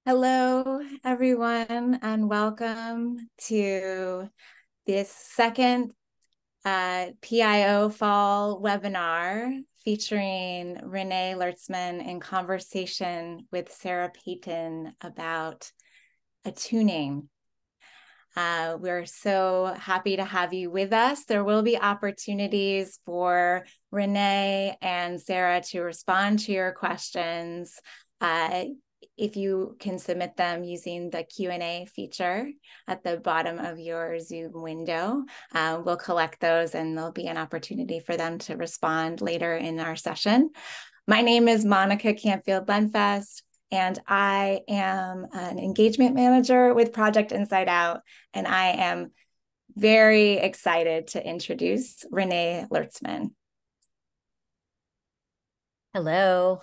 Hello, everyone, and welcome to this second PIO Fall webinar featuring Renée Lertzman in conversation with Sarah Peyton about attuning. We're so happy to have you with us. There will be opportunities for Renée and Sarah to respond to your questions. If you can submit them using the Q&A feature at the bottom of your Zoom window, we'll collect those and there'll be an opportunity for them to respond later in our session. My name is Monica Campfield-Lenfest, and I am an engagement manager with Project InsideOut, and I am very excited to introduce Renée Lertzman. Hello.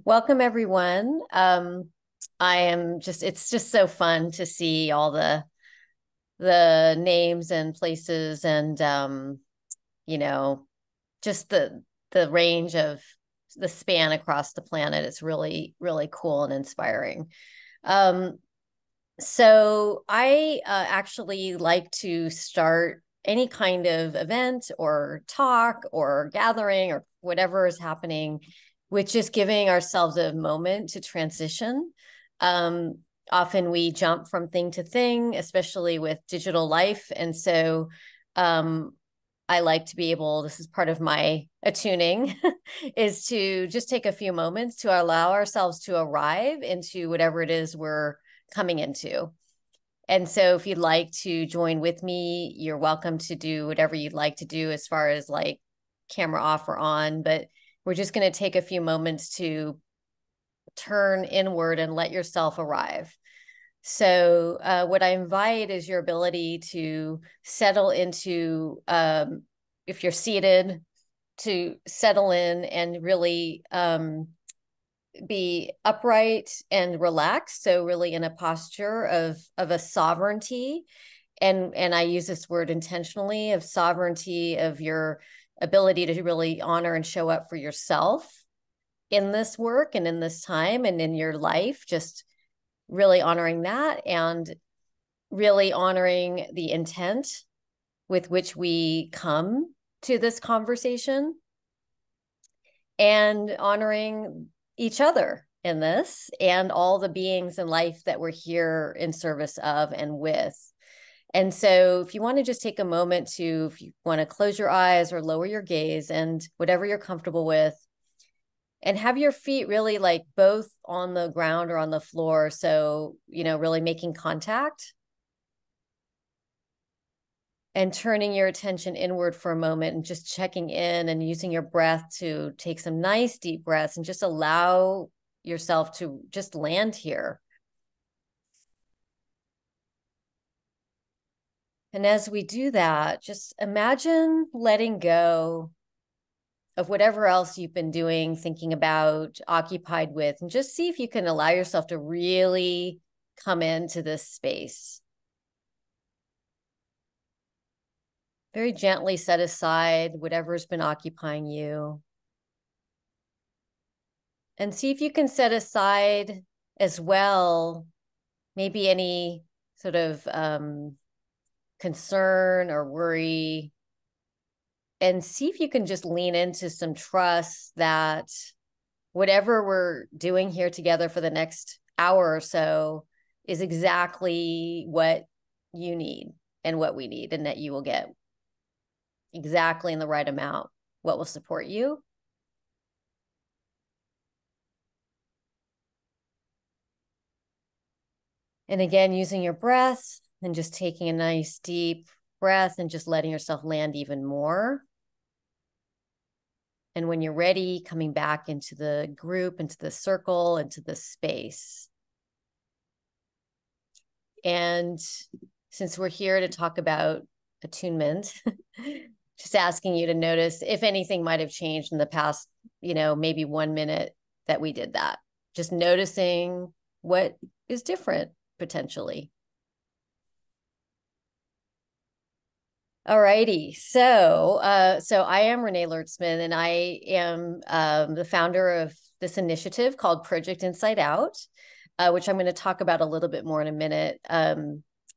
Welcome, everyone. It's just so fun to see all the names and places and, just the range of the span across the planet. It's really, really cool and inspiring. So I actually like to start any kind of event or talk or gathering or whatever is happening with just giving ourselves a moment to transition. Often we jump from thing to thing, especially with digital life. And so I like to be able, this is part of my attuning, is to just take a few moments to allow ourselves to arrive into whatever it is we're coming into. And so if you'd like to join with me, you're welcome to do whatever you'd like to do as far as like camera off or on, but we're just going to take a few moments to turn inward and let yourself arrive. So what I invite is your ability to settle into, if you're seated, to settle in and really be upright and relaxed. So really in a posture of a sovereignty. And I use this word intentionally, of sovereignty, of your ability to really honor and show up for yourself in this work and in this time and in your life, just really honoring that and really honoring the intent with which we come to this conversation and honoring each other in this and all the beings in life that we're here in service of and with. And so if you want to just take a moment to, if you want to close your eyes or lower your gaze and whatever you're comfortable with, and have your feet really like both on the ground or on the floor. So, really making contact and turning your attention inward for a moment and just checking in and using your breath to take some nice deep breaths and just allow yourself to just land here. And as we do that, just imagine letting go of whatever else you've been doing, thinking about, occupied with, and just see if you can allow yourself to really come into this space. Very gently set aside whatever's been occupying you. And see if you can set aside as well, maybe any sort of concern or worry, and see if you can just lean into some trust that whatever we're doing here together for the next hour or so is exactly what you need and what we need, and that you will get exactly in the right amount what will support you. And again, using your breath and just taking a nice deep breath and just letting yourself land even more. And when you're ready, coming back into the group, into the circle, into the space. And since we're here to talk about attunement, just asking you to notice if anything might have changed in the past, maybe 1 minute that we did that. Just noticing what is different potentially. All righty. So I am Renée Lertzman, and I am the founder of this initiative called Project InsideOut. which I'm going to talk about a little bit more in a minute.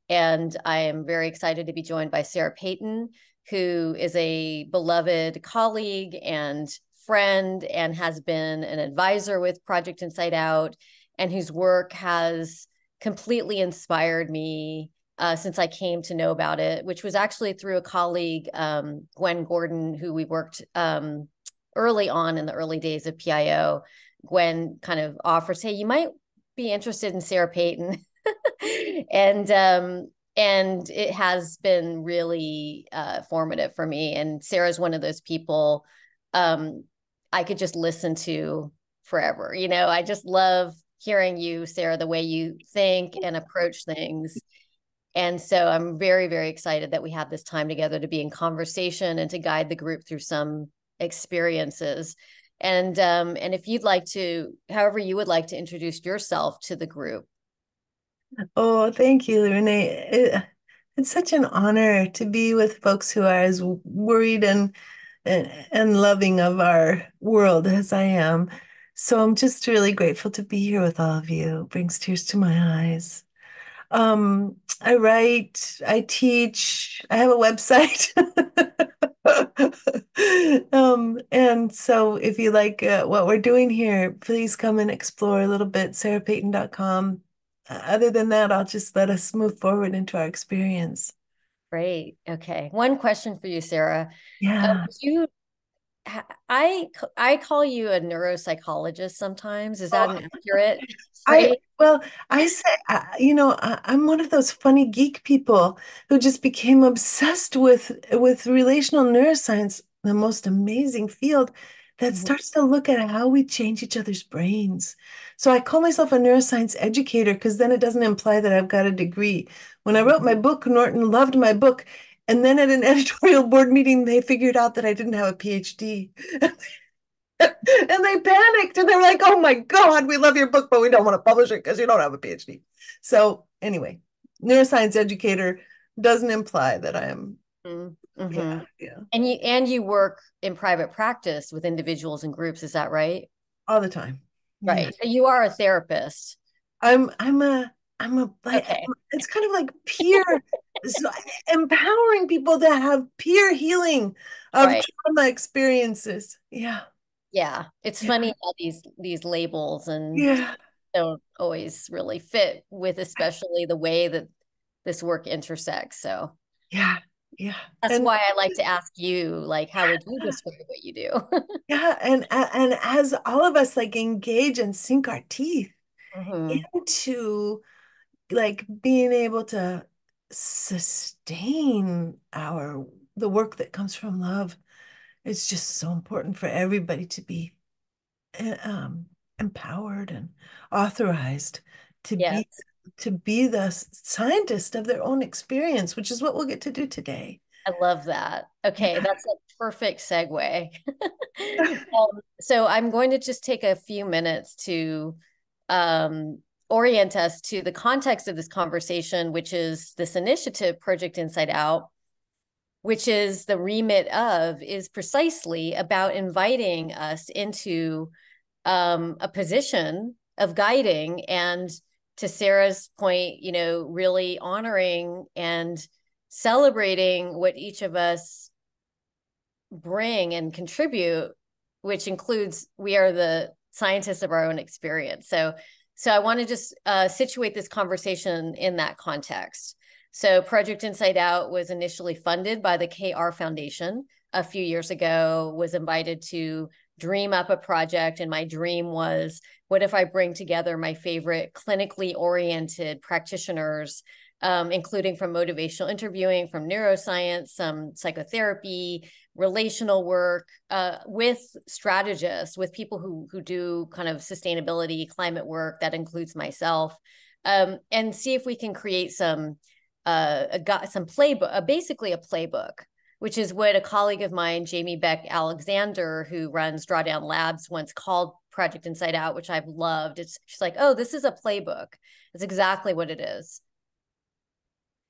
And I am very excited to be joined by Sarah Peyton, who is a beloved colleague and friend and has been an advisor with Project InsideOut, and whose work has completely inspired me since I came to know about it, which was actually through a colleague, Gwen Gordon, who we worked early on in the early days of PIO. Gwen kind of offers, hey, you might be interested in Sarah Peyton. And it has been really formative for me. And Sarah's one of those people I could just listen to forever. You know, I just love hearing you, Sarah, the way you think and approach things. And so I'm very, very excited that we have this time together to be in conversation and to guide the group through some experiences. And if you'd like to, however you would like to introduce yourself to the group. Oh, thank you, Renee. It's such an honor to be with folks who are as worried and loving of our world as I am. So I'm just really grateful to be here with all of you. It brings tears to my eyes. I write, I teach, I have a website. And so if you like what we're doing here, please come and explore a little bit, sarahpeyton.com. Other than that, I'll just let us move forward into our experience. Great. Okay. One question for you, Sarah. Yeah. You, I call you a neuropsychologist sometimes. Is that an accurate I phrase? well, I say, I'm one of those funny geek people who just became obsessed with relational neuroscience, the most amazing field that Mhm. starts to look at how we change each other's brains. So I call myself a neuroscience educator because then it doesn't imply that I've got a degree. When I wrote my book, Norton loved my book, and then at an editorial board meeting, they figured out that I didn't have a PhD. And they panicked and they were like, oh my God, we love your book, but we don't want to publish it because you don't have a PhD. So, anyway, neuroscience educator doesn't imply that I am. Mm-hmm. Yeah. And you work in private practice with individuals and groups, is that right? All the time. Yeah. Right. So you are a therapist. I'm Okay. it's kind of like peer, so empowering people to have peer healing of Right. trauma experiences. Yeah. Yeah. It's Yeah. funny how these labels and Yeah. don't always really fit with especially the way that this work intersects. So Yeah. Yeah. that's And why I like to ask you, like, how would you describe what you do? yeah, and as all of us like engage and sink our teeth Mm-hmm. into like being able to sustain our the work that comes from love, it's just so important for everybody to be um, empowered and authorized to Yes, be the scientist of their own experience, which is what we'll get to do today. I love that. Okay, Yeah. that's a perfect segue. So I'm going to just take a few minutes to um, orient us to the context of this conversation, which is this initiative, Project Inside Out, which is the remit of, is precisely about inviting us into a position of guiding and, to Sarah's point, you know, really honoring and celebrating what each of us bring and contribute, which includes we are the scientists of our own experience. So I want to just situate this conversation in that context. So Project Inside Out was initially funded by the KR Foundation a few years ago, was invited to dream up a project. And my dream was, what if I bring together my favorite clinically oriented practitioners, including from motivational interviewing, from neuroscience, some psychotherapy, relational work, with strategists, with people who do kind of sustainability, climate work. That includes myself, and see if we can create some playbook, basically a playbook, which is what a colleague of mine, Jamie Beck Alexander, who runs Drawdown Labs, once called Project Inside Out, which I've loved. She's like, oh, this is a playbook. It's exactly what it is.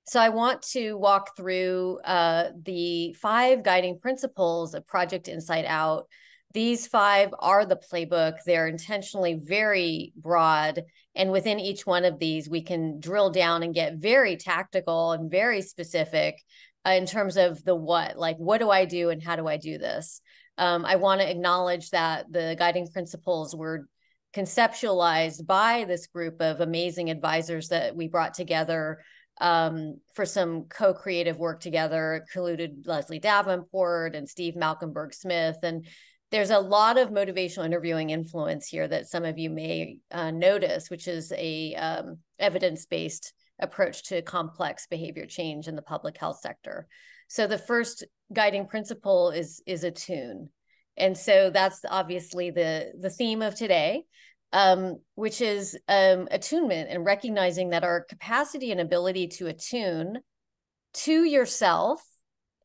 So I want to walk through the 5 guiding principles of Project Inside Out, These 5 are the playbook. They're intentionally very broad. And within each one of these, we can drill down and get very tactical and very specific in terms of the what, like, what do I do and how do I do this? I want to acknowledge that the guiding principles were conceptualized by this group of amazing advisors that we brought together for some co-creative work together. It included Leslie Davenport and Steve Malcolmberg Smith. And there's a lot of motivational interviewing influence here that some of you may notice, which is a evidence-based approach to complex behavior change in the public health sector. So the first guiding principle is attune. And so that's obviously the theme of today, which is attunement, and recognizing that our capacity and ability to attune to yourself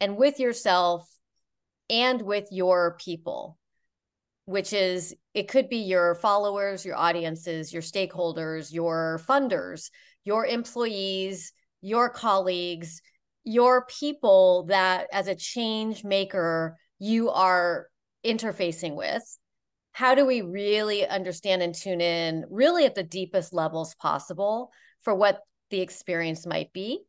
and with your people, which is, it could be your followers, your audiences, your stakeholders, your funders, your employees, your colleagues, your people that as a change maker you are interfacing with. How do we really understand and tune in really at the deepest levels possible for what the experience might be?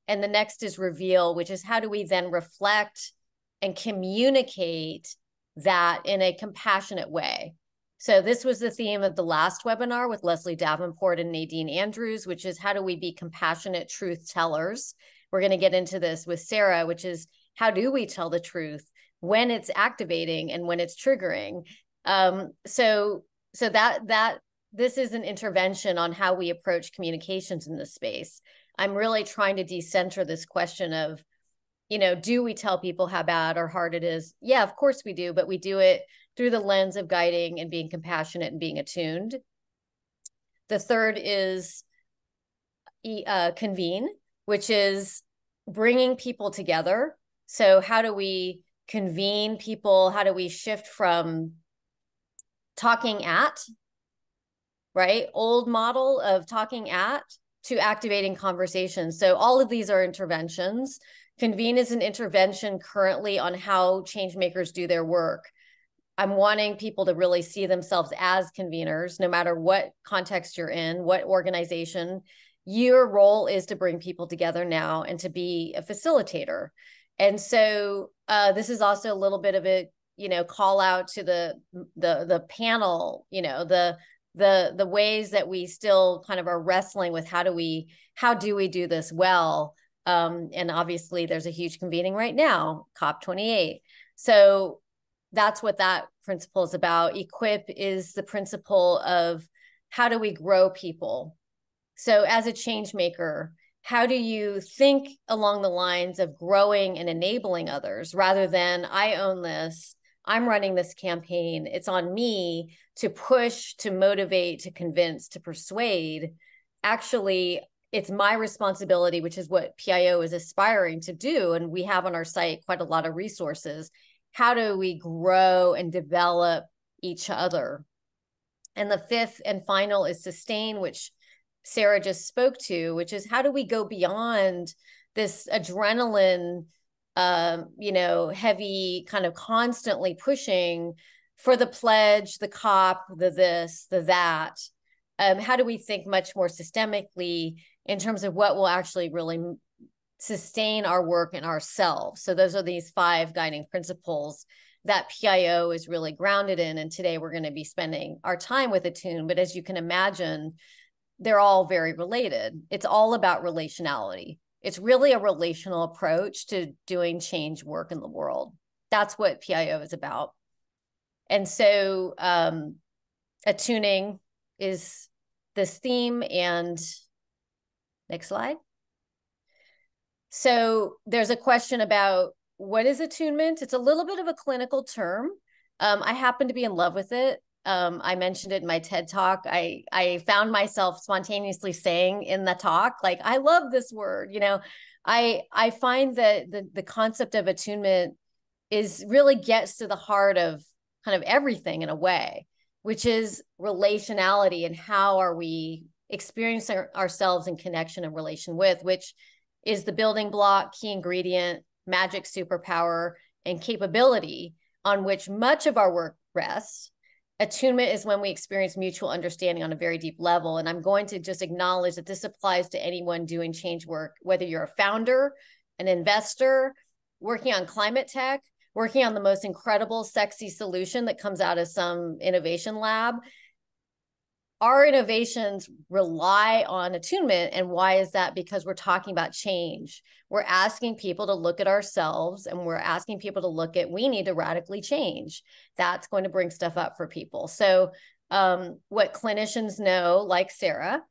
And the next is reveal, which is how do we then reflect and communicate that in a compassionate way? So this was the theme of the last webinar with Leslie Davenport and Nadine Andrews, which is how do we be compassionate truth tellers? We're going to get into this with Sarah, which is how do we tell the truth when it's activating and when it's triggering? So that this is an intervention on how we approach communications in this space. I'm really trying to decenter this question of, do we tell people how bad or hard it is? Yeah, of course we do, but we do it through the lens of guiding and being compassionate and being attuned. The third is convene, which is bringing people together. So how do we convene people? How do we shift from talking at, right, old model of talking at, to activating conversations? So all of these are interventions. Convene is an intervention currently on how change makers do their work. I'm wanting people to really see themselves as conveners, no matter what context you're in, what organization. Your role is to bring people together now and to be a facilitator. And so this is also a little bit of a, call out to the panel, the ways that we still kind of are wrestling with how do we do this well. And obviously there's a huge convening right now, COP28. So that's what that principle is about. Equip is the principle of how do we grow people? So as a change maker, how do you think along the lines of growing and enabling others rather than I own this, I'm running this campaign, it's on me to push, to motivate, to convince, to persuade? Actually, it's my responsibility, which is what PIO is aspiring to do. And we have on our site quite a lot of resources. How do we grow and develop each other? And the fifth and final is sustain, which Sarah just spoke to, which is how do we go beyond this adrenaline, heavy kind of constantly pushing for the pledge, the COP, the this, the that. How do we think much more systemically in terms of what will actually really sustain our work and ourselves? So those are these 5 guiding principles that PIO is really grounded in. And today we're going to be spending our time with Attune. But as you can imagine, they're all very related. It's all about relationality. It's really a relational approach to doing change work in the world. That's what PIO is about. And so attuning is this theme. And next slide. So there's a question about what is attunement? It's a little bit of a clinical term. I happen to be in love with it. I mentioned it in my TED talk. I found myself spontaneously saying in the talk, like, I love this word. I find that the concept of attunement is really gets to the heart of kind of everything in a way, which is relationality and how are we experiencing ourselves in connection and relation with, which is the building block, key ingredient, magic superpower, and capability on which much of our work rests. Attunement is when we experience mutual understanding on a very deep level. And I'm going to just acknowledge that this applies to anyone doing change work, whether you're a founder, an investor, working on climate tech, working on the most incredible, sexy solution that comes out of some innovation lab. Our innovations rely on attunement. And why is that? Because we're talking about change. We're asking people to look at ourselves, and we're asking people to look at, we need to radically change. That's going to bring stuff up for people. So what clinicians know, like Sarah,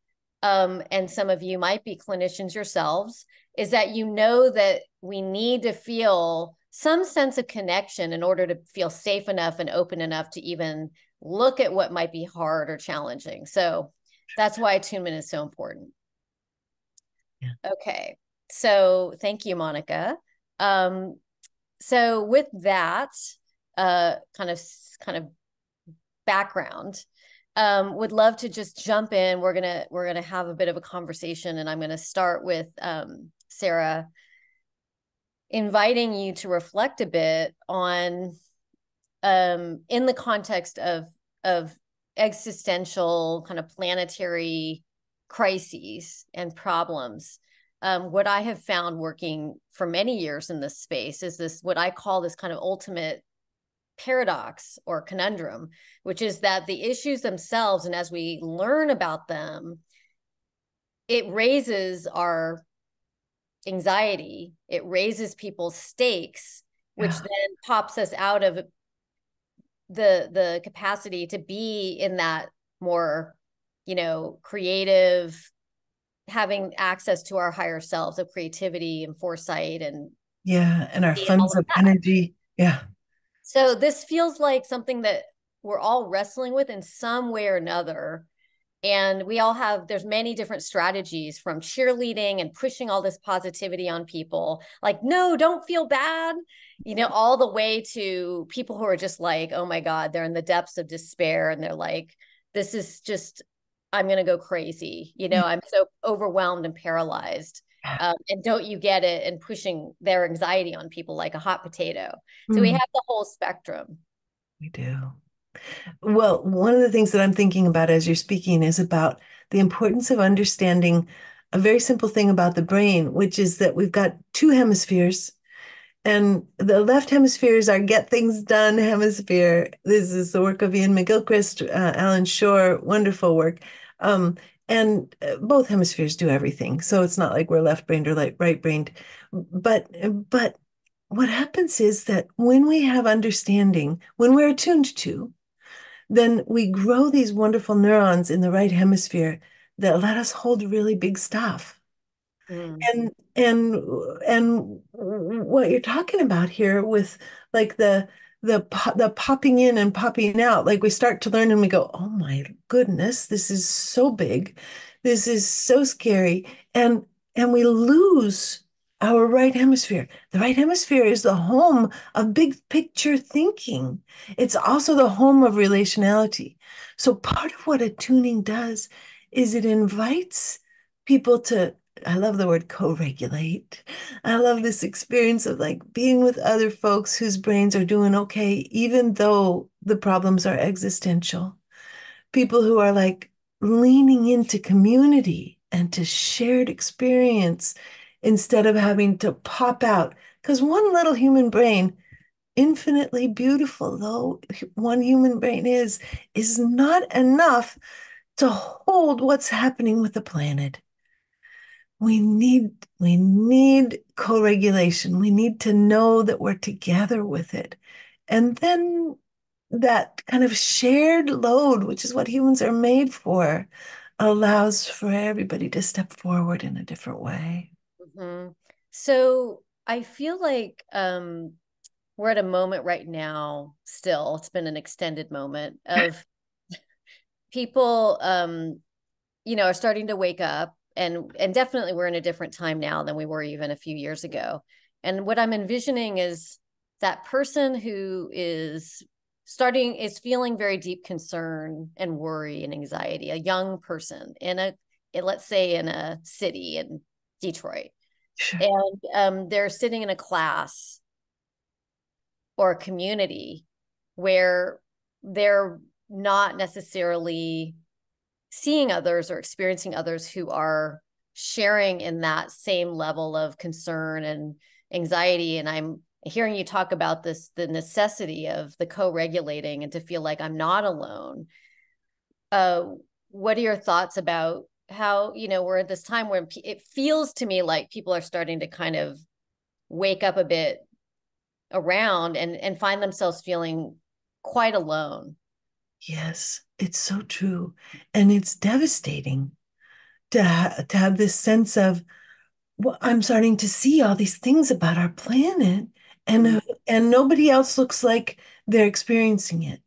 and some of you might be clinicians yourselves, is that you know that we need to feel some sense of connection in order to feel safe enough and open enough to even look at what might be hard or challenging. So that's why attunement is so important. Yeah. Okay. So thank you, Monica. So with that kind of background, would love to just jump in. We're gonna have a bit of a conversation, and I'm gonna start with Sarah, inviting you to reflect a bit on in the context of existential kind of planetary crises and problems. What I have found working for many years in this space is this, what I call this kind of ultimate paradox or conundrum, which is that the issues themselves, and as we learn about them, it raises our anxiety, it raises people's stakes, which then pops us out of the capacity to be in that more, creative, having access to our higher selves of creativity and foresight and our funds of energy. Yeah. So this feels like something that we're all wrestling with in some way or another. And we all have, there's many different strategies, from cheerleading and pushing all this positivity on people, like, no, don't feel bad, all the way to people who are just like, oh my God, they're in the depths of despair. And they're like, this is just, I'm going to go crazy. I'm so overwhelmed and paralyzed. And don't you get it? And pushing their anxiety on people like a hot potato. So we have the whole spectrum. We do. Well, one of the things that I'm thinking about as you're speaking is about the importance of understanding a very simple thing about the brain, which is that we've got two hemispheres. And the left hemisphere is our get things done hemisphere. This is the work of Ian McGilchrist, Alan Shore, wonderful work. And both hemispheres do everything. So it's not like we're left-brained or like right-brained. But what happens is that when we have understanding, when we're attuned to, then we grow these wonderful neurons in the right hemisphere that let us hold really big stuff. And what you're talking about here with like the popping in and popping out, like we start to learn and we go, oh my goodness, this is so big, this is so scary, and we lose our right hemisphere. The right hemisphere is the home of big picture thinking. It's also the home of relationality. So part of what attuning does is it invites people to, I love the word co-regulate. I love this experience of like being with other folks whose brains are doing okay, even though the problems are existential. People who are like leaning into community and to shared experience instead of having to pop out. Because one little human brain, infinitely beautiful though one human brain is not enough to hold what's happening with the planet. We need co-regulation. We need to know that we're together with it. And then that kind of shared load, which is what humans are made for, allows for everybody to step forward in a different way. Mm-hmm. So I feel like we're at a moment right now, still, it's been an extended moment of people, are starting to wake up, and definitely we're in a different time now than we were even a few years ago. And what I'm envisioning is that person who is feeling very deep concern and worry and anxiety, a young person let's say in a city in Detroit. Sure. And they're sitting in a class, or a community where they're not necessarily seeing others or experiencing others who are sharing in that same level of concern and anxiety. And I'm hearing you talk about this, the necessity of the co-regulating and to feel like I'm not alone. What are your thoughts about how, we're at this time where it feels to me like people are starting to kind of wake up a bit around and find themselves feeling quite alone. Yes, it's so true. And it's devastating to have this sense of, well, I'm starting to see all these things about our planet, and and nobody else looks like they're experiencing it.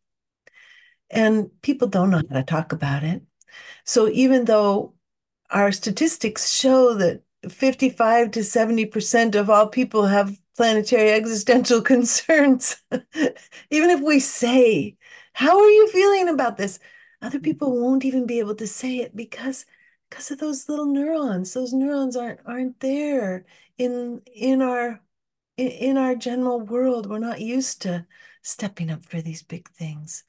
And people don't know how to talk about it. So even though our statistics show that 55 to 70% of all people have planetary existential concerns, even if we say, how are you feeling about this? Other people won't even be able to say it because of those little neurons. Those neurons aren't there in our general world. We're not used to stepping up for these big things.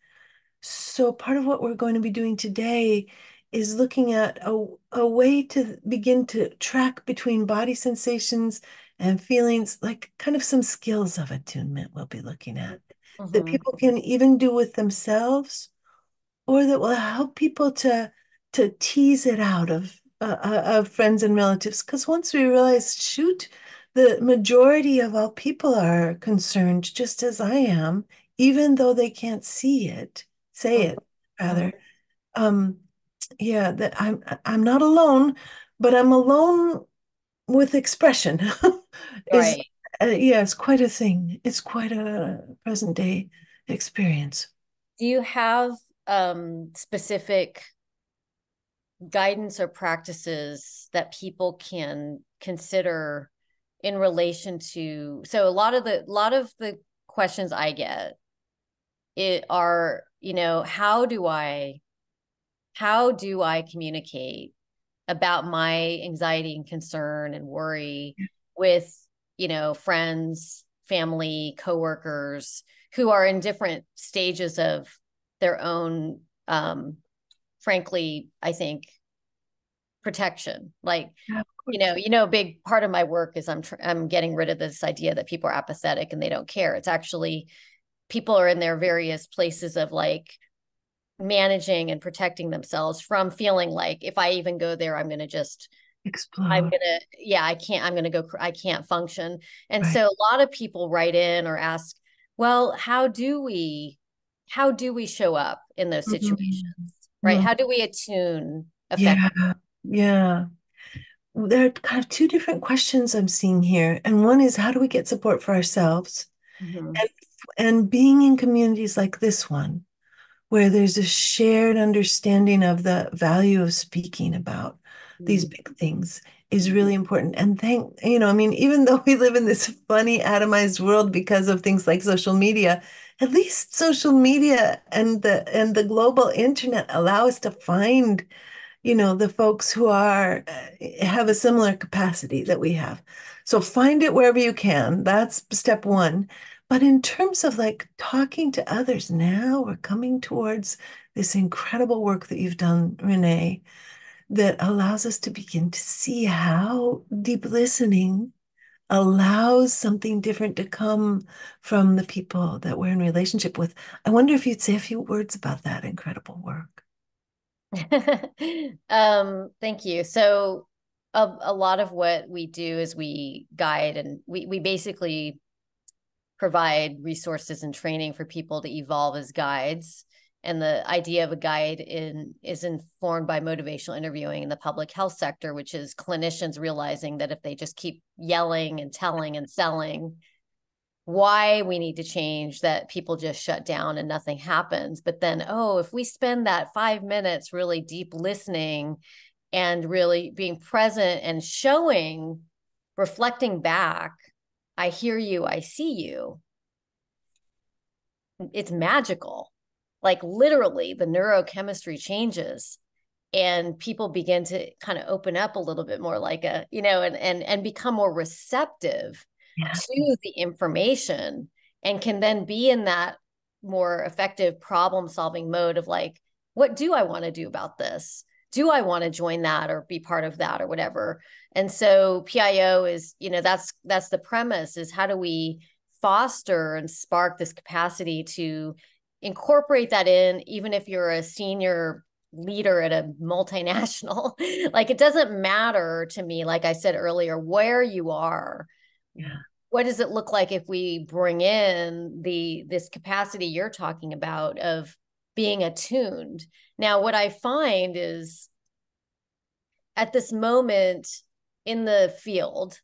So part of what we're going to be doing today is looking at a way to begin to track between body sensations and feelings, like kind of some skills of attunement we'll be looking at that people can even do with themselves, or that will help people to tease it out of friends and relatives. Because once we realize, shoot, the majority of all people are concerned just as I am, even though they can't say it rather. Yeah, that I'm not alone, but I'm alone with expression. is Right. Yeah, it's quite a thing. It's quite a present day experience. Do you have specific guidance or practices that people can consider in relation to, so a lot of the questions I get are, how do I communicate about my anxiety and concern and worry with, friends, family, coworkers who are in different stages of their own, frankly, I think, protection. Like, Yeah, a big part of my work is I'm getting rid of this idea that people are apathetic and they don't care. It's actually people are in their various places of like managing and protecting themselves from feeling like if I even go there, I'm going to just explode. I can't function. And Right. so a lot of people write in or ask, well, how do we show up in those situations? Right? Mhm. How do we attune effectively? Yeah, yeah. There are kind of two different questions I'm seeing here. And one is, how do we get support for ourselves? Mm-hmm. And, and being in communities like this one, where there's a shared understanding of the value of speaking about these big things, is really important. And I mean, even though we live in this funny atomized world because of things like social media, at least social media and the global internet allow us to find, the folks who have a similar capacity that we have. So find it wherever you can. That's step one. But in terms of like talking to others, now we're coming towards this incredible work that you've done, Renee, that allows us to begin to see how deep listening allows something different to come from the people that we're in relationship with. I wonder if you'd say a few words about that incredible work. Thank you. So a lot of what we do is we guide and we basically provide resources and training for people to evolve as guides. And the idea of a guide is informed by motivational interviewing in the public health sector, which is clinicians realizing that if they just keep yelling and telling and selling why we need to change, that people just shut down and nothing happens. But then, if we spend that 5 minutes really deep listening and really being present and showing, reflecting back, I hear you, I see you, it's magical. Like literally the neurochemistry changes and people begin to kind of open up a little bit more, like and become more receptive Yeah. to the information. and can then be in that more effective problem solving mode of like, what do I want to do about this? Do I want to join that or be part of that or whatever? And so PIO is, that's the premise, is how do we foster and spark this capacity to incorporate that in, even if you're a senior leader at a multinational. Like, it doesn't matter to me, like I said earlier, where you are. Yeah. What does it look like if we bring in this capacity you're talking about of being attuned? Now, what I find is at this moment in the field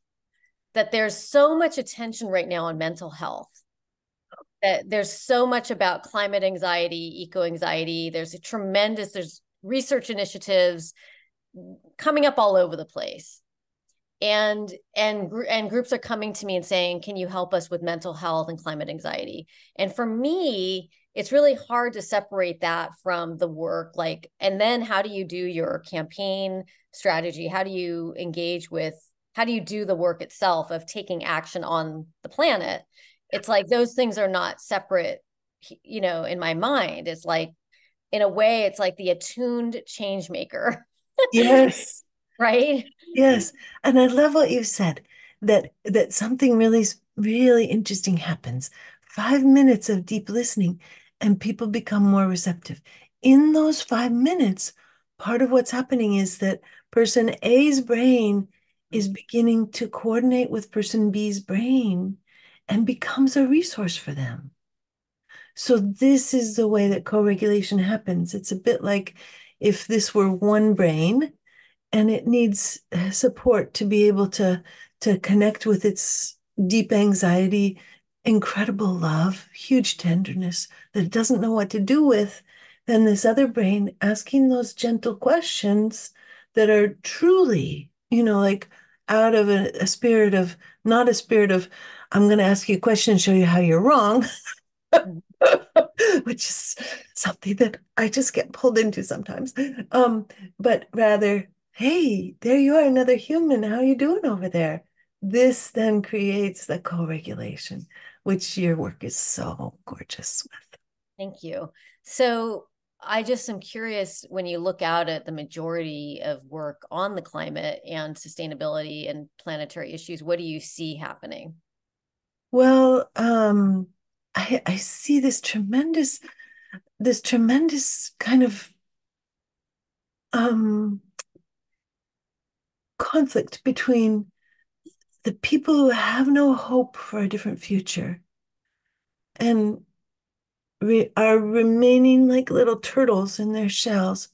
that there's so much attention right now on mental health, that there's so much about climate anxiety, eco anxiety. There's research initiatives coming up all over the place. And groups are coming to me and saying, can you help us with mental health and climate anxiety? And for me, it's really hard to separate that from the work. Like, and then how do you do your campaign strategy? How do you do the work itself of taking action on the planet? It's like those things are not separate, in my mind. It's like, in a way, it's like the attuned change maker. Yes. Right? Yes. And I love what you said, that something really, really interesting happens. 5 minutes of deep listening and people become more receptive. In those 5 minutes, part of what's happening is that person A's brain is beginning to coordinate with person B's brain and becomes a resource for them. So this is the way that co-regulation happens. It's a bit like if this were one brain and it needs support to be able to connect with its deep anxiety, incredible love, huge tenderness that it doesn't know what to do with, then this other brain asking those gentle questions that are truly, like out of a spirit of, not a spirit of, I'm going to ask you a question and show you how you're wrong. Which is something that I just get pulled into sometimes. But rather, hey, there you are, another human. How are you doing over there? This then creates the co-regulation, which your work is so gorgeous with. Thank you. So I just am curious, when you look out at the majority of work on the climate and sustainability and planetary issues, what do you see happening? Well, I see this tremendous kind of conflict between the people who have no hope for a different future and are remaining like little turtles in their shells,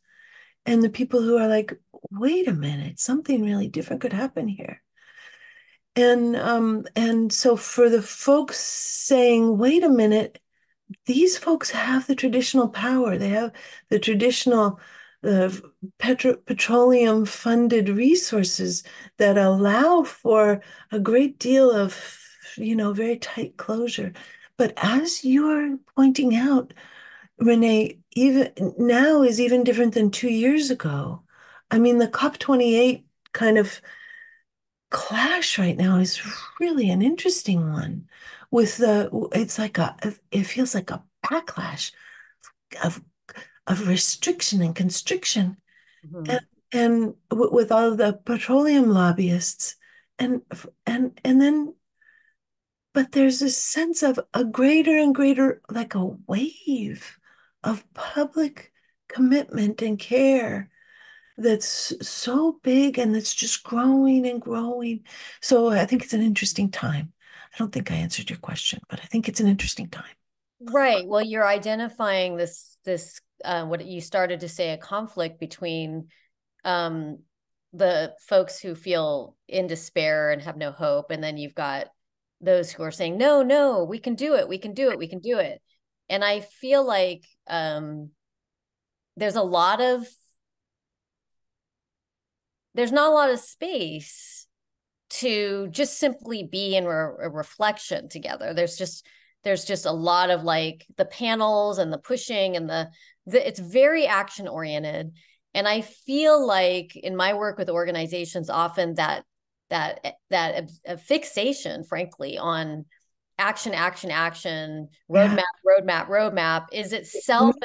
and the people who are like, wait a minute, something really different could happen here. And so for the folks saying, wait a minute, these folks have the traditional power. They have the traditional petroleum funded resources that allow for a great deal of, very tight closure. But as you're pointing out, Renee, even now is even different than 2 years ago. I mean, the COP28 kind of clash right now is really an interesting one with it feels like a backlash of restriction and constriction, Mm-hmm. and with all of the petroleum lobbyists, and then, but there's a sense of a greater and greater, like a wave of public commitment and care that's so big and that's just growing and growing. So I think it's an interesting time. I don't think I answered your question, but I think it's an interesting time. Right. Well, you're identifying this what you started to say, a conflict between um, the folks who feel in despair and have no hope, and then you've got those who are saying, no, no, we can do it, we can do it, we can do it. And I feel like there's not a lot of space to just simply be in a reflection together. There's just a lot of like the panels and the pushing and it's very action oriented. And I feel like in my work with organizations, often that a fixation, frankly, on action, action, action, Yeah. roadmap is itself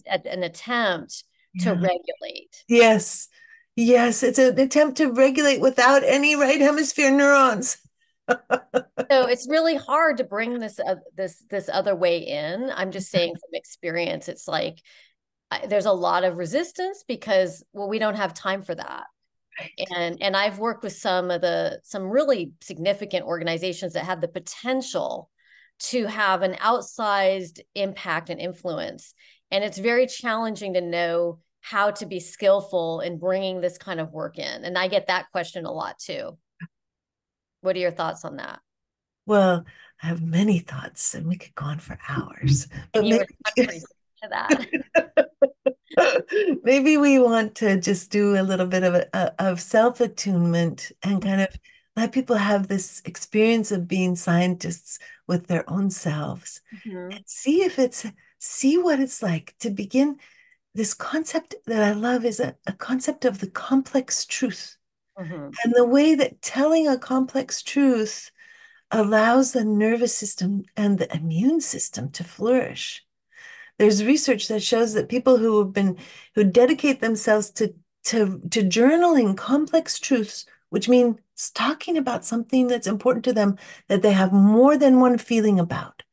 an attempt to Yeah. regulate. Yes. Yes. It's an attempt to regulate without any right hemisphere neurons. So it's really hard to bring this other way in. I'm just saying from experience, it's like there's a lot of resistance because, well, we don't have time for that. Right. And I've worked with some really significant organizations that have the potential to have an outsized impact and influence. And it's very challenging to know how to be skillful in bringing this kind of work in. And I get that question a lot too. What are your thoughts on that? Well, I have many thoughts and we could go on for hours, Can but you maybe respond pretty to that? maybe we want to just do a little bit of self-attunement and kind of let people have this experience of being scientists with their own selves Mm-hmm. and see what it's like to begin. This concept that I love is a concept of the complex truth, Mm-hmm. and the way that telling a complex truth allows the nervous system and the immune system to flourish. There's research that shows that people who dedicate themselves to journaling complex truths, which means talking about something that's important to them that they have more than one feeling about.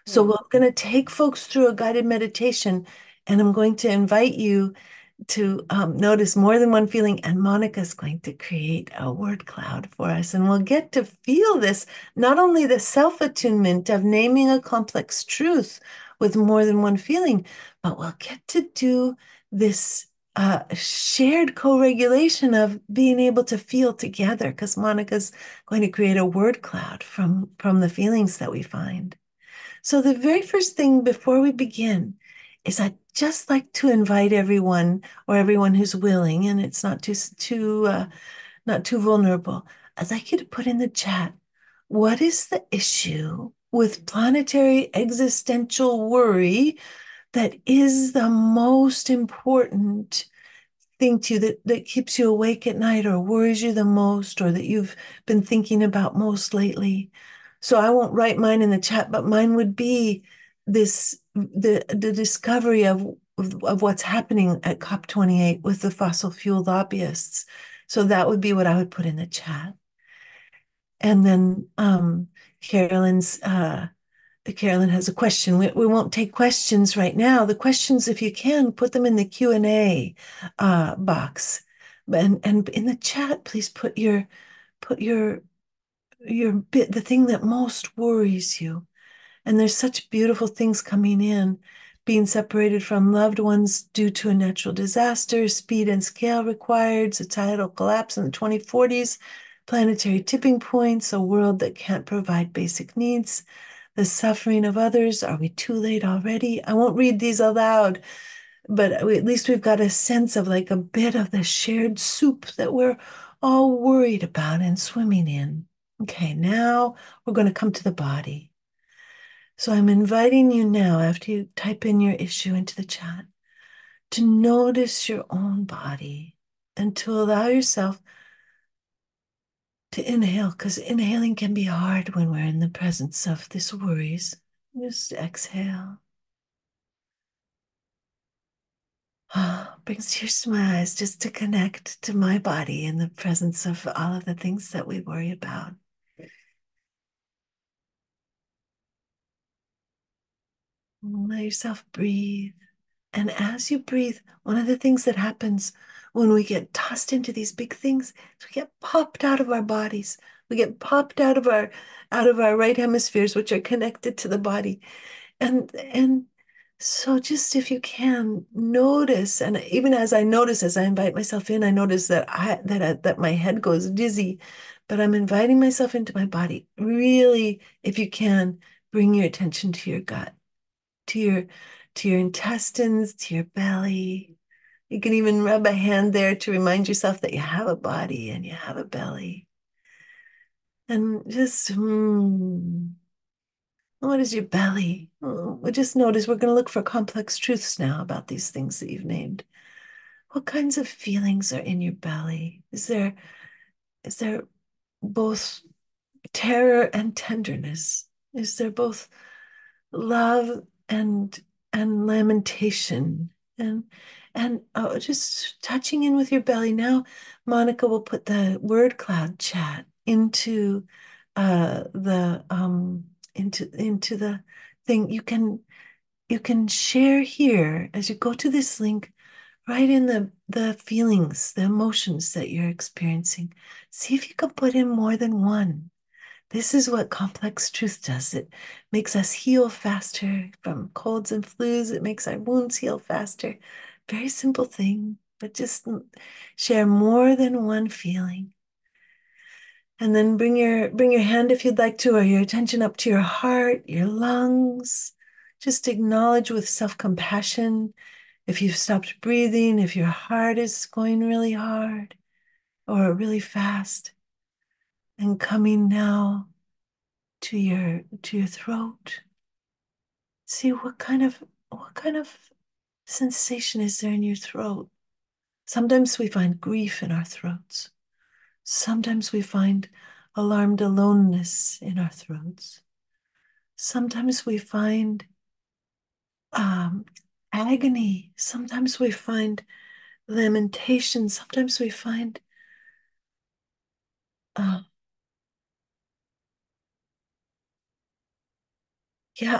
So Mm-hmm. we're going to take folks through a guided meditation, and I'm going to invite you to notice more than one feeling. And Monica's going to create a word cloud for us. And we'll get to feel this, not only the self-attunement of naming a complex truth with more than one feeling, but we'll get to do this shared co-regulation of being able to feel together, because Monica's going to create a word cloud from the feelings that we find. So the very first thing before we begin is I'd just like to invite everyone, or everyone who's willing, and it's not too vulnerable. I'd like you to put in the chat, what is the issue with planetary existential worry that is the most important thing to you, that keeps you awake at night or worries you the most, or that you've been thinking about most lately? So I won't write mine in the chat, but mine would be the discovery of what's happening at COP28 with the fossil fuel lobbyists. So that would be what I would put in the chat. And then Carolyn has a question. We won't take questions right now. The questions, if you can, put them in the Q&A box. And in the chat, please put the thing that most worries you. And there's such beautiful things coming in. Being separated from loved ones due to a natural disaster, speed and scale required, societal collapse in the 2040s, planetary tipping points, a world that can't provide basic needs, the suffering of others. Are we too late already? I won't read these aloud, but at least we've got a sense of like a bit of the shared soup that we're all worried about and swimming in. Okay, now we're going to come to the body. So I'm inviting you now, after you type in your issue into the chat, to notice your own body and to allow yourself to inhale, because inhaling can be hard when we're in the presence of these worries. Just exhale. Brings tears to my eyes just to connect to my body in the presence of all of the things that we worry about. Let yourself breathe. And as you breathe, one of the things that happens when we get tossed into these big things is we get popped out of our bodies. We get popped out of our right hemispheres, which are connected to the body. And so just if you can notice, and even as I notice, as I invite myself in, I notice that my head goes dizzy, but I'm inviting myself into my body. Really, if you can, bring your attention to your gut, to your intestines, to your belly. You can even rub a hand there to remind yourself that you have a body and you have a belly. And just what is your belly? We just notice we're going to look for complex truths now about these things that you've named. What kinds of feelings are in your belly? Is there both terror and tenderness? Is there both love and lamentation and just touching in with your belly. Now Monica will put the word cloud chat into the into the thing. You can share here as you go to this link, write in the feelings, the emotions that you're experiencing. See if you can put in more than one. This is what complex truth does. It makes us heal faster from colds and flus. It makes our wounds heal faster. Very simple thing, but just share more than one feeling. And then bring your hand, if you'd like to, or your attention up to your heart, your lungs. Just acknowledge with self-compassion if you've stopped breathing, if your heart is going really hard or really fast. And coming now to your throat. See what kind of sensation is there in your throat. Sometimes we find grief in our throats. Sometimes we find alarmed aloneness in our throats. Sometimes we find agony. Sometimes we find lamentation. Sometimes we find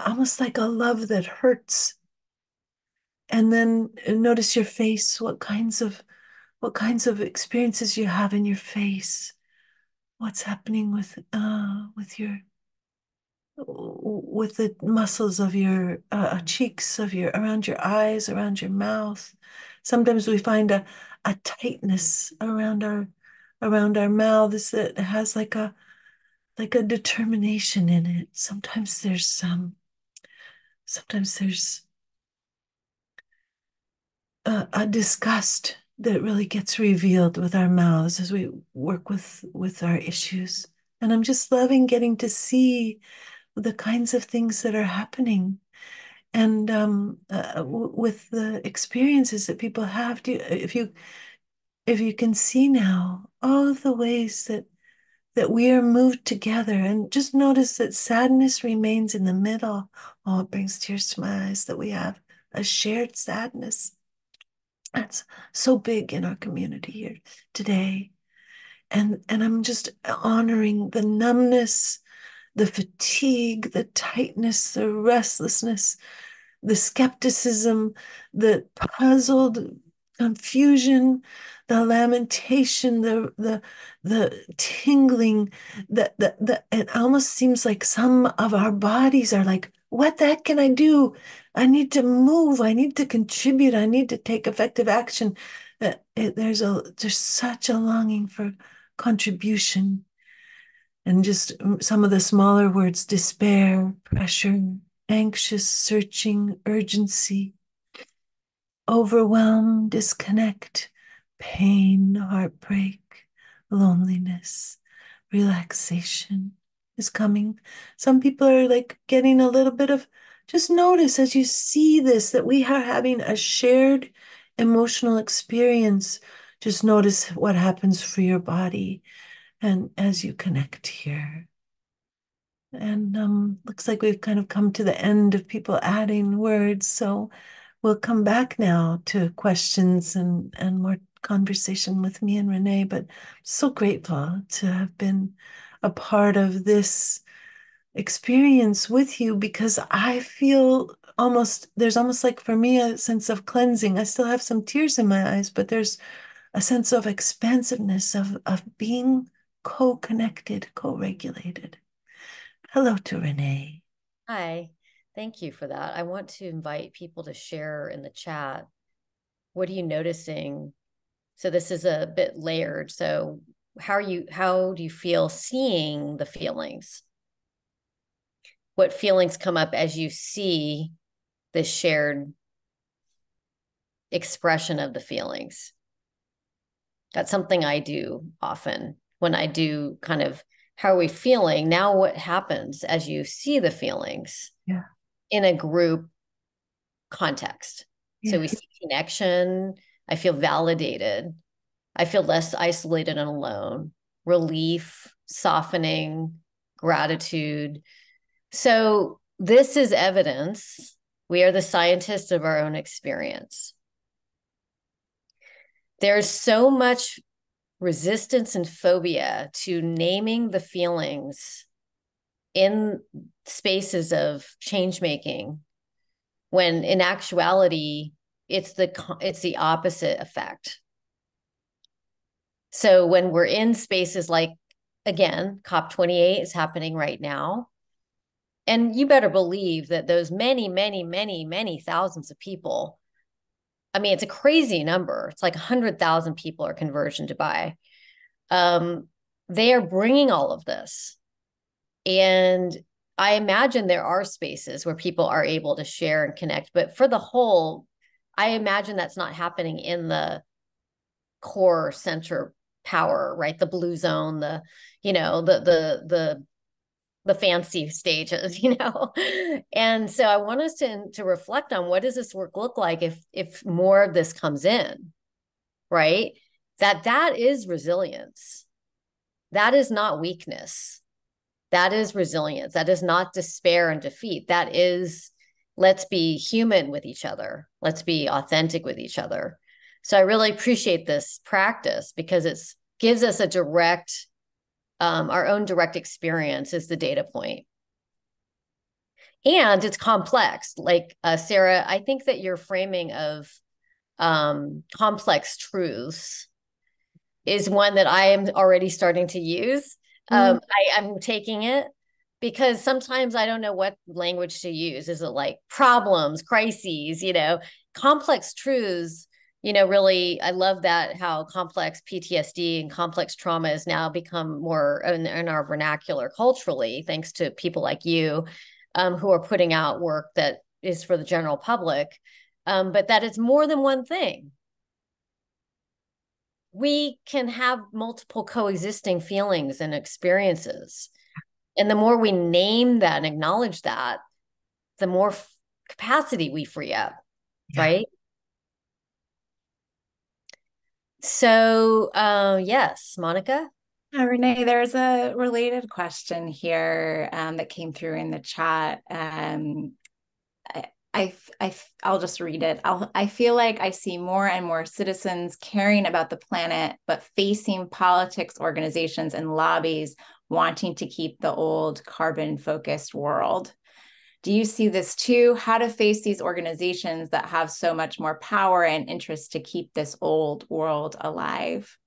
almost like a love that hurts. And then notice your face, what kinds of experiences you have in your face. What's happening with the muscles of your cheeks, of your around your eyes, around your mouth. Sometimes we find a tightness around our mouths that has like a determination in it. Sometimes there's a disgust that really gets revealed with our mouths as we work with our issues. And I'm just loving getting to see the kinds of things that are happening and with the experiences that people have. If you can see now all of the ways that we are moved together, and just notice that sadness remains in the middle. Oh, it brings tears to my eyes that we have a shared sadness. That's so big in our community here today. And I'm just honoring the numbness, the fatigue, the tightness, the restlessness, the skepticism, the puzzled confusion, the lamentation, the tingling, it almost seems like some of our bodies are like, what the heck can I do? I need to move. I need to contribute. I need to take effective action. There's such a longing for contribution. And just some of the smaller words: despair, pressure, anxious, searching, urgency, overwhelm, disconnect, pain, heartbreak, loneliness, relaxation is coming. Some people are like getting a little bit of, just notice as you see this, that we are having a shared emotional experience. Just notice what happens for your body and as you connect here. And looks like we've kind of come to the end of people adding words. So we'll come back now to questions and more conversation with me and Renée. But I'm so grateful to have been a part of this experience with you, because I feel there's almost like for me a sense of cleansing. I still have some tears in my eyes, but there's a sense of expansiveness, of being co-connected, co-regulated. Hello to Renée. Hi, thank you for that. I want to invite people to share in the chat. What are you noticing? So this is a bit layered. So how do you feel seeing the feelings? What feelings come up as you see this shared expression of the feelings? That's something I do often when I do kind of, how are we feeling? Now what happens as you see the feelings in a group context? So we see connection. I feel validated. I feel less isolated and alone. Relief, softening, gratitude, So this is evidence. We are the scientists of our own experience. There's so much resistance and phobia to naming the feelings in spaces of change making, when in actuality, it's the opposite effect. So when we're in spaces like, again, COP28 is happening right now, and you better believe that those many, many, many, many thousands of people, I mean, it's a crazy number. It's like 100,000 people are converged in Dubai. They are bringing all of this. And I imagine there are spaces where people are able to share and connect, but for the whole, I imagine that's not happening in the core center power, right? The blue zone, the, you know, the fancy stages, you know? And so I want us to reflect on, what does this work look like if more of this comes in, right? That is resilience. That is not weakness. That is resilience. That is not despair and defeat. That is, let's be human with each other. Let's be authentic with each other. So I really appreciate this practice, because it gives us a direct, our own direct experience is the data point. And it's complex. Like Sarah, I think that your framing of complex truths is one that I am already starting to use. I'm taking it, because sometimes I don't know what language to use. Is it like problems, crises, you know, complex truths, you know, really, I love that how complex PTSD and complex trauma has now become more in our vernacular culturally, thanks to people like you, who are putting out work that is for the general public, but that it's more than one thing. We can have multiple coexisting feelings and experiences. And the more we name that and acknowledge that, the more capacity we free up, right? So, yes, Monica? Renee, there's a related question here that came through in the chat. I'll just read it. I feel like I see more and more citizens caring about the planet, but facing politics, organizations, and lobbies wanting to keep the old carbon-focused world. Do you see this too? How to face these organizations that have so much more power and interest to keep this old world alive?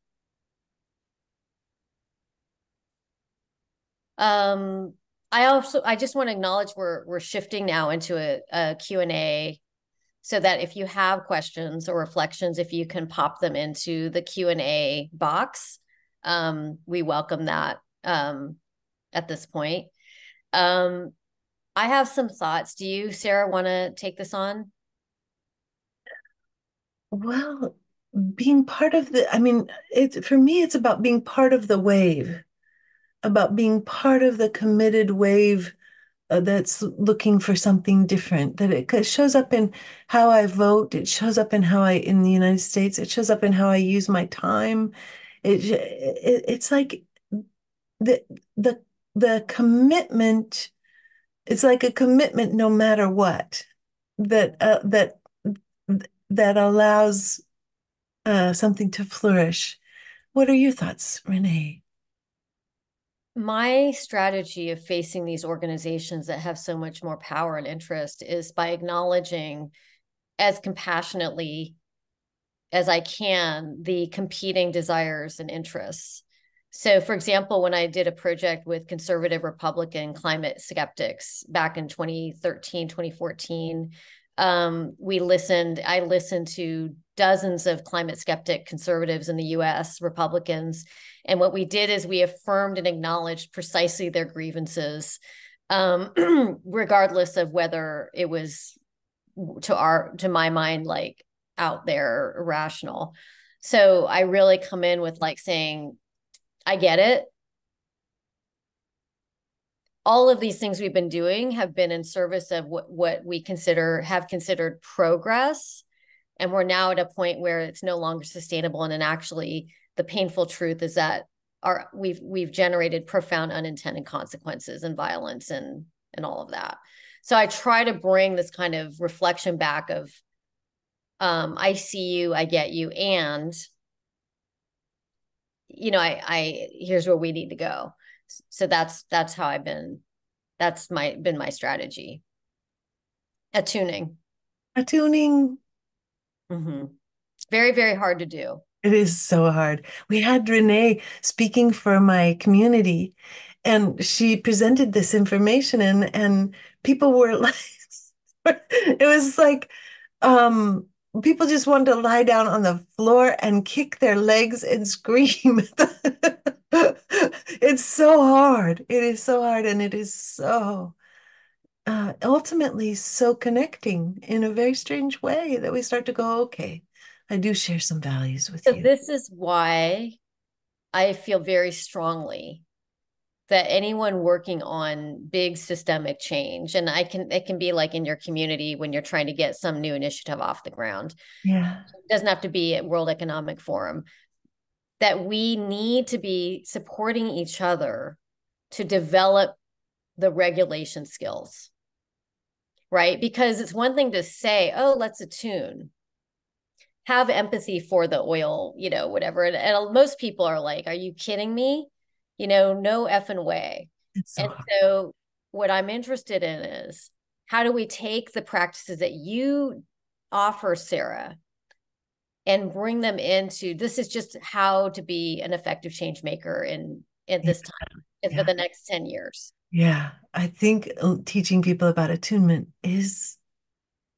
I just want to acknowledge we're shifting now into a Q&A, so that if you have questions or reflections, if you can pop them into the Q&A box, we welcome that at this point. I have some thoughts. Do you, Sarah, want to take this on? Well, being part of I mean, for me, it's about being part of the wave, about being part of the committed wave that's looking for something different. That it shows up in how I vote. It shows up in in the United States, it shows up in how I use my time. It's like the the the commitment. It's like a commitment, no matter what, that that allows something to flourish. What are your thoughts, Renee? My strategy of facing these organizations that have so much more power and interest is by acknowledging as compassionately as I can the competing desires and interests. So, for example, when I did a project with conservative Republican climate skeptics back in 2013, 2014, I listened to dozens of climate skeptic conservatives in the US, Republicans. And what we did is we affirmed and acknowledged precisely their grievances, regardless of whether it was, to my mind, like out there irrational. So I really come in with like saying, I get it. All of these things we've been doing have been in service of what we have considered progress. And we're now at a point where it's no longer sustainable. And then actually the painful truth is that we've generated profound unintended consequences and violence and and all of that. So I try to bring this kind of reflection back of, I see you, I get you, and I here's where we need to go. So that's how I've been. That's been my strategy. Attuning. Attuning. Mm-hmm. Very, very hard to do. It is so hard. We had Renée speaking for my community, and she presented this information, and people were like, it was like, people just wanted to lie down on the floor and kick their legs and scream. It's so hard. It is so hard, and it is so ultimately so connecting in a very strange way that we start to go, okay, I do share some values with So you. this is why I feel very strongly that anyone working on big systemic change, and it can be like in your community when you're trying to get some new initiative off the ground. Yeah. It doesn't have to be at World Economic Forum, that we need to be supporting each other to develop the regulation skills, right? Because it's one thing to say, oh, let's attune, have empathy for the oil, whatever. And most people are like, are you kidding me? No effing way. It's so And hard. so what I'm interested in is, how do we take the practices that you offer, Sarah, and bring them into, this is just how to be an effective change maker in Yeah. this time and for Yeah. the next 10 years. Yeah. I think teaching people about attunement is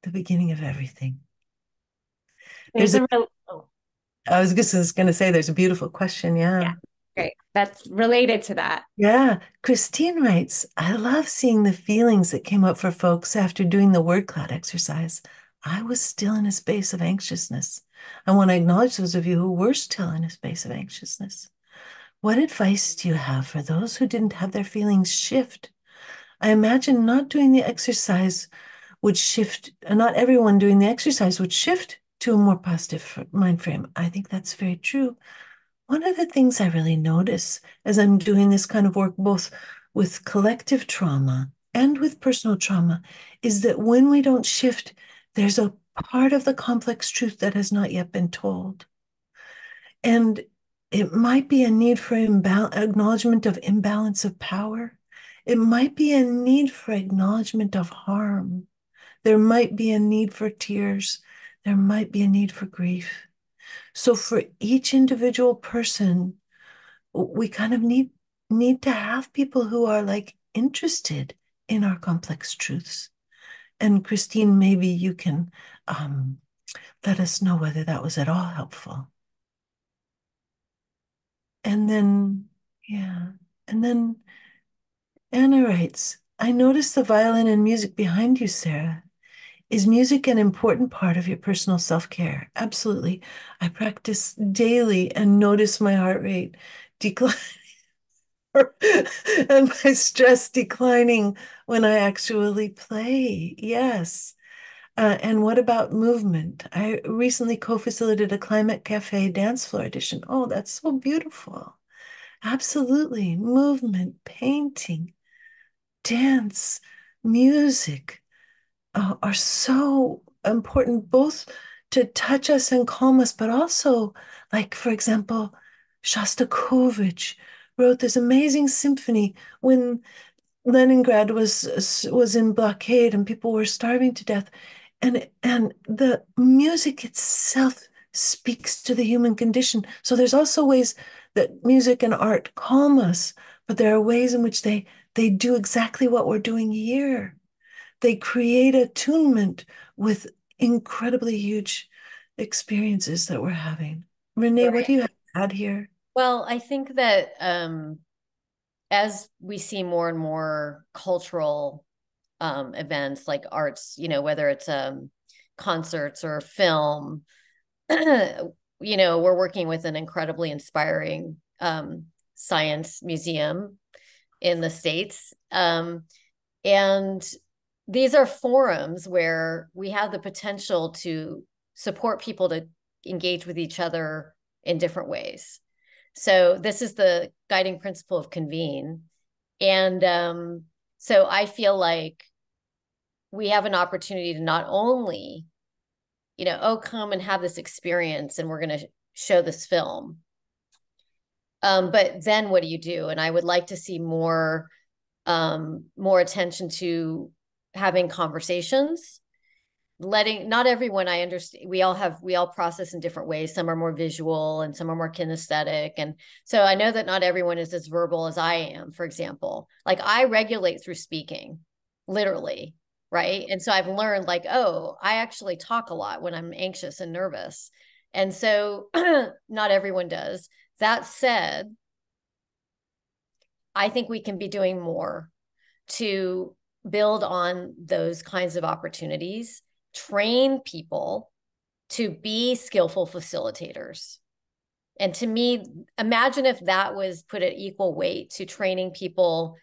the beginning of everything. There's I was just going to say, there's a beautiful question. yeah, Yeah. great. That's related to that. Yeah. Christine writes, I love seeing the feelings that came up for folks after doing the word cloud exercise. I was still in a space of anxiousness. I want to acknowledge those of you who were still in a space of anxiousness. What advice do you have for those who didn't have their feelings shift? I imagine not doing the exercise would shift, not everyone doing the exercise would shift to a more positive mind frame. I think that's very true. One of the things I really notice as I'm doing this kind of work, both with collective trauma and with personal trauma, is that when we don't shift, there's a part of the complex truth that has not yet been told. And it might be a need for acknowledgement of imbalance of power. It might be a need for acknowledgement of harm. There might be a need for tears. There might be a need for grief. So for each individual person, we kind of need to have people who are like interested in our complex truths. And Christine, maybe you can let us know whether that was at all helpful. And then, yeah, and then Anna writes, I noticed the violin and music behind you, Sarah. Is music an important part of your personal self-care? Absolutely. I practice daily and notice my heart rate decline and my stress declining when I actually play. Yes. And what about movement? I recently co-facilitated a Climate Cafe dance floor edition. Oh, that's so beautiful. Absolutely. Movement, painting, dance, music are so important, both to touch us and calm us, but also, like, for example, Shostakovich wrote this amazing symphony when Leningrad was in blockade and people were starving to death. And the music itself speaks to the human condition. So there's also ways that music and art calm us, but there are ways in which they do exactly what we're doing here. They create attunement with incredibly huge experiences that we're having. Renée, what do you have to add here? Well, I think that as we see more and more cultural events like arts, whether it's concerts or film, we're working with an incredibly inspiring science museum in the States. And these are forums where we have the potential to support people to engage with each other in different ways. So this is the guiding principle of convene. And So I feel like we have an opportunity to not only, oh, come and have this experience and we're going to show this film. But then what do you do? And I would like to see more attention to having conversations, not everyone, I understand, we all process in different ways. Some are more visual and some are more kinesthetic. And so I know that not everyone is as verbal as I am, for example. Like I regulate through speaking, literally, right? And so I've learned like, oh, I actually talk a lot when I'm anxious and nervous. And so not everyone does. That said, I think we can be doing more to build on those kinds of opportunities, train people to be skillful facilitators. And to me, imagine if that was put at equal weight to training people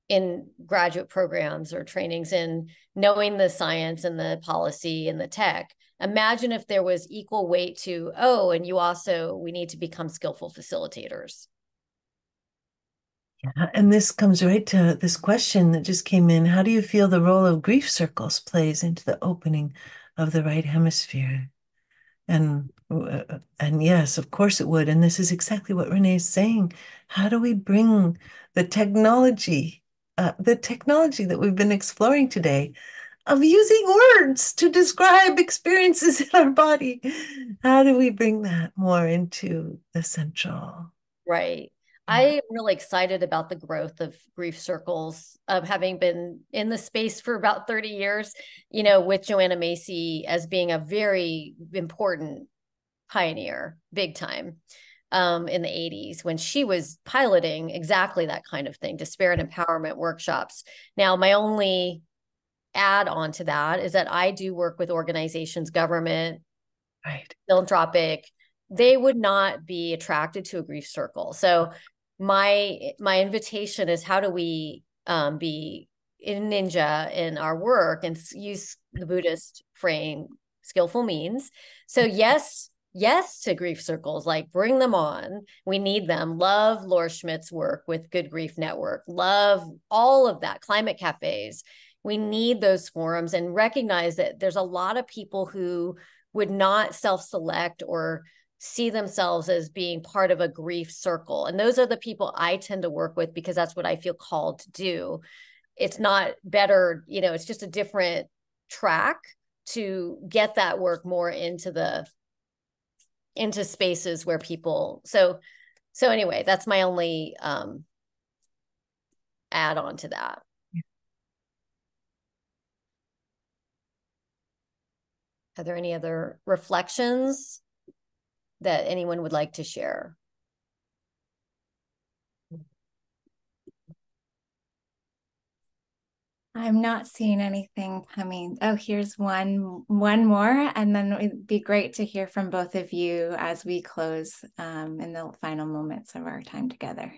in graduate programs or trainings in knowing the science and the policy and the tech. Imagine if there was equal weight to, oh, and we need to become skillful facilitators. Yeah, and this comes right to this question that just came in. How do you feel the role of grief circles plays into the opening of the right hemisphere? And yes, of course it would. And this is exactly what Renee is saying. How do we bring the technology that we've been exploring today of using words to describe experiences in our body? How do we bring that more into the central? Right. I'm really excited about the growth of grief circles, of having been in the space for about 30 years, with Joanna Macy as being a very important pioneer, big time, in the 80s when she was piloting exactly that kind of thing, despair and empowerment workshops. Now, my only add on to that is that I do work with organizations, government, Right. philanthropic. They would not be attracted to a grief circle. So my invitation is, how do we be in ninja in our work and use the Buddhist frame, skillful means. So yes to grief circles, like bring them on. We need them. Love Laura Schmidt's work with Good Grief Network. Love all of that. Climate cafes. We need those forums and recognize that there's a lot of people who would not self-select or see themselves as being part of a grief circle. And those are the people I tend to work with because that's what I feel called to do. It's not better, it's just a different track to get that work more into spaces where people, so anyway, that's my only add on to that. Are there any other reflections that anyone would like to share? I'm not seeing anything coming. Oh, here's one more, and then it'd be great to hear from both of you as we close in the final moments of our time together.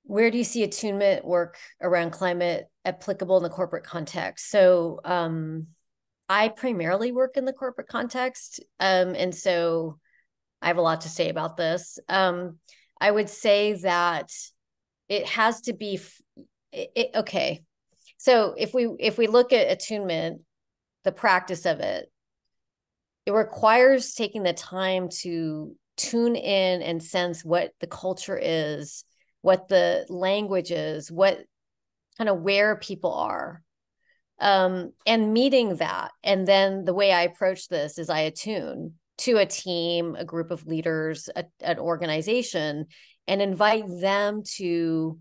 Where do you see attunement work around climate applicable in the corporate context? So I primarily work in the corporate context, and so I have a lot to say about this. I would say that it has to be okay. So if we look at attunement, the practice of it requires taking the time to tune in and sense what the culture is, what the language is, what kind of where people are, and meeting that. And then the way I approach this is I attune to a team, a group of leaders, an organization, and invite them to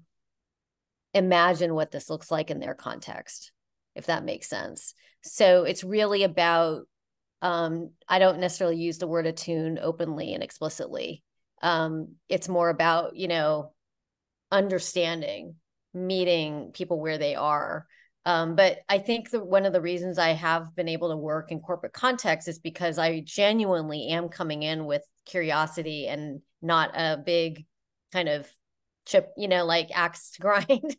imagine what this looks like in their context, if that makes sense. So it's really about, I don't necessarily use the word attune openly and explicitly. It's more about, understanding, meeting people where they are. But I think that one of the reasons I have been able to work in corporate context is because I genuinely am coming in with curiosity and not a big kind of chip, like axe to grind,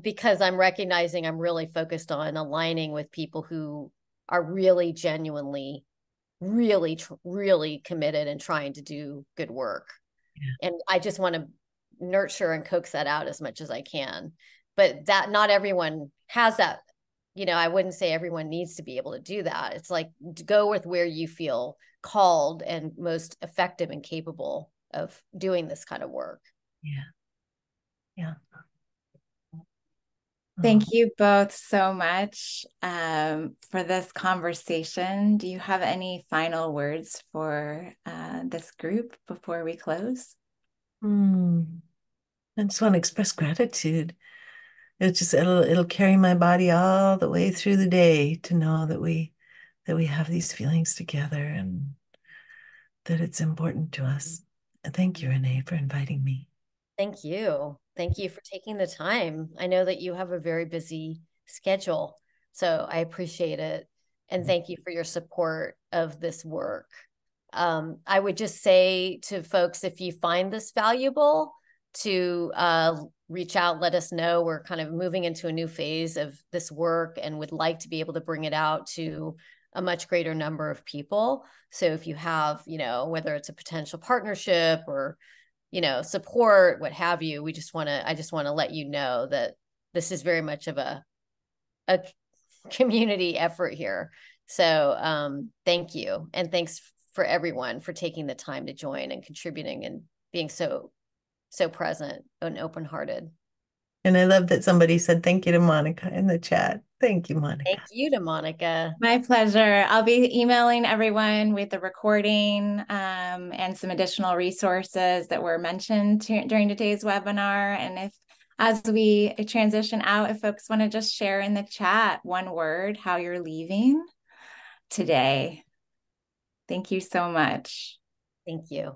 because I'm recognizing I'm really focused on aligning with people who are really genuinely, really, really committed and trying to do good work. Yeah. And I just want to nurture and coax that out as much as I can. But that not everyone has that. I wouldn't say everyone needs to be able to do that. It's like, go with where you feel called and most effective and capable of doing this kind of work. Yeah. Yeah. Thank you both so much for this conversation. Do you have any final words for this group before we close? I just want to express gratitude. It'll carry my body all the way through the day to know that we have these feelings together and that it's important to us. And thank you, Renee, for inviting me. Thank you. Thank you for taking the time. I know that you have a very busy schedule, so I appreciate it. And thank you for your support of this work. I would just say to folks, if you find this valuable, to reach out, let us know. We're kind of moving into a new phase of this work and would like to be able to bring it out to a much greater number of people. So if you have, whether it's a potential partnership or, support, what have you, I just want to let you know that this is very much of a community effort here. So thank you. And thanks for everyone for taking the time to join and contributing and being so present and open-hearted. And I love that somebody said thank you to Monica in the chat. Thank you, Monica. Thank you to Monica. My pleasure. I'll be emailing everyone with the recording and some additional resources that were mentioned during today's webinar. And if, as we transition out, if folks want to just share in the chat one word, how you're leaving today. Thank you so much. Thank you.